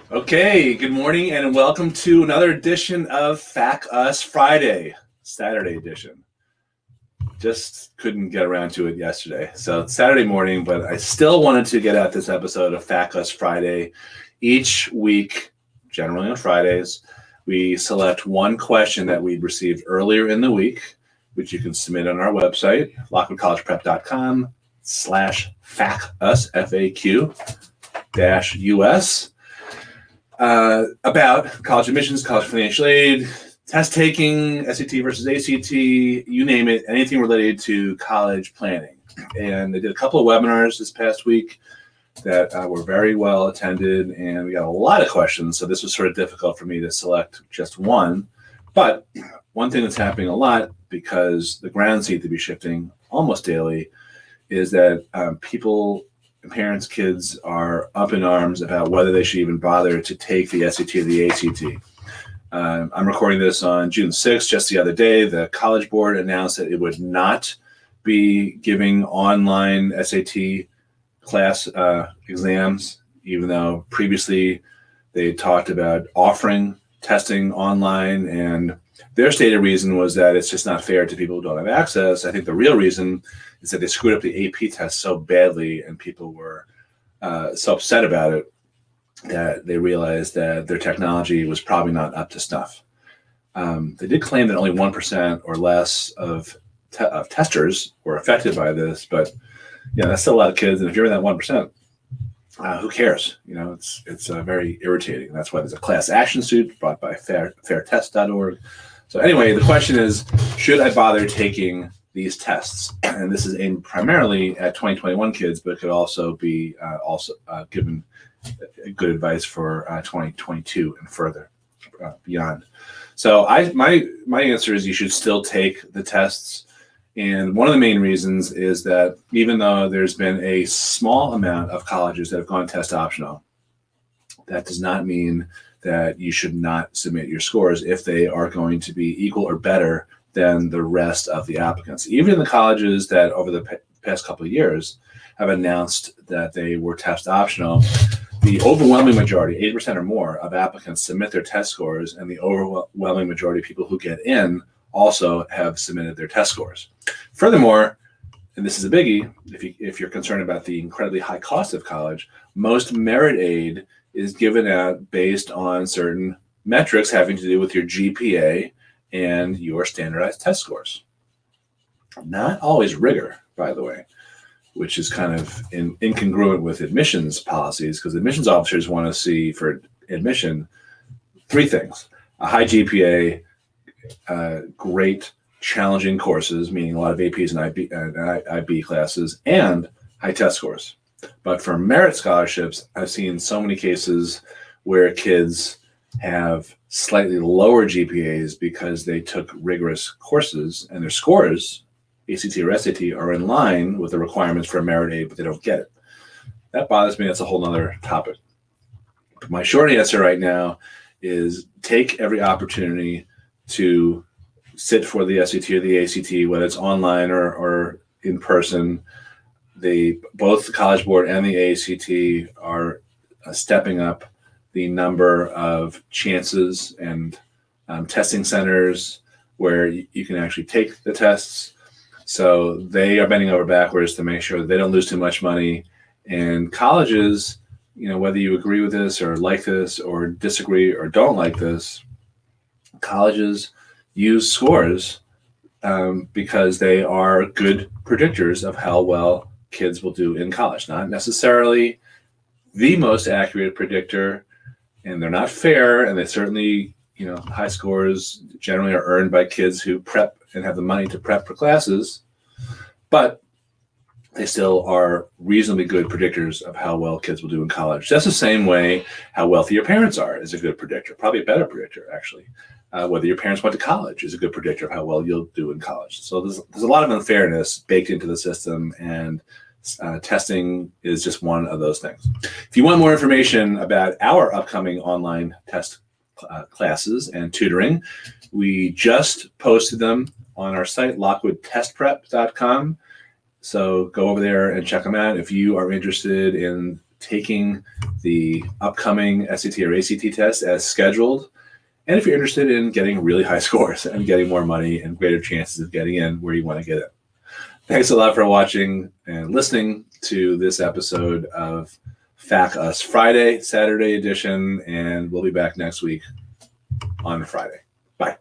Okay, good morning and welcome to another edition of FAFSA Friday, Saturday edition. Just couldn't get around to it yesterday. So it's Saturday morning, but I still wanted to get out this episode of FAFSA Friday. Each week, generally on Fridays, we select one question that we'd received earlier in the week, which you can submit on our website, lockwoodcollegeprep.com/FAQUS, FAQ-US. About college admissions, college financial aid, test taking, SAT versus ACT, you name it, anything related to college planning. And they did a couple of webinars this past week that were very well attended, and we got a lot of questions, so this was sort of difficult for me to select just one. But one thing that's happening a lot, because the ground seems to be shifting almost daily, is that parents, kids are up in arms about whether they should even bother to take the SAT or the ACT. I'm recording this on June 6th. Just the other day, the College Board announced that it would not be giving online SAT class exams, even though previously they talked about offering testing online, and their stated reason was that it's just not fair to people who don't have access. I think the real reason is that they screwed up the AP test so badly, and people were so upset about it that they realized that their technology was probably not up to snuff. They did claim that only 1% or less of testers were affected by this, but that's still a lot of kids, and if you're in that 1%, who cares? It's very irritating. That's why there's a class action suit brought by fairtest.org. So anyway, the question is, should I bother taking these tests? And this is aimed primarily at 2021 kids, but it could also be given good advice for 2022 and further beyond. So my answer is you should still take the tests. And one of the main reasons is that even though there's been a small amount of colleges that have gone test optional, that does not mean that you should not submit your scores if they are going to be equal or better than the rest of the applicants. Even the colleges that over the past couple of years have announced that they were test optional, the overwhelming majority, 80% or more of applicants submit their test scores, and the overwhelming majority of people who get in also have submitted their test scores. Furthermore, and this is a biggie, if you're concerned about the incredibly high cost of college, most merit aid is given out based on certain metrics having to do with your GPA and your standardized test scores. Not always rigor, by the way, which is kind of incongruent with admissions policies, because admissions officers want to see for admission three things: a high GPA, great challenging courses, meaning a lot of APs and IB classes, and high test scores. But for merit scholarships, I've seen so many cases where kids have slightly lower GPAs because they took rigorous courses and their scores, ACT or SAT, are in line with the requirements for a merit aid, but they don't get it. That bothers me. That's a whole nother topic. But my short answer right now is take every opportunity to sit for the SAT or the ACT, whether it's online or in person. Both the College Board and the ACT are stepping up the number of chances and testing centers where you can actually take the tests. So they are bending over backwards to make sure that they don't lose too much money. And colleges, whether you agree with this or like this or disagree or don't like this, colleges use scores because they are good predictors of how well kids will do in college. Not necessarily the most accurate predictor, and they're not fair, and they certainly, high scores generally are earned by kids who prep and have the money to prep for classes, but they still are reasonably good predictors of how well kids will do in college. Just the same way how wealthy your parents are is a good predictor, probably a better predictor, actually. Whether your parents went to college is a good predictor of how well you'll do in college. So there's a lot of unfairness baked into the system, and testing is just one of those things. If you want more information about our upcoming online test classes and tutoring, we just posted them on our site, lockwoodtestprep.com. So go over there and check them out. If you are interested in taking the upcoming SAT or ACT test as scheduled. And if you're interested in getting really high scores and getting more money and greater chances of getting in where you want to get it. Thanks a lot for watching and listening to this episode of FAFSA Friday, Saturday edition, and we'll be back next week on Friday. Bye.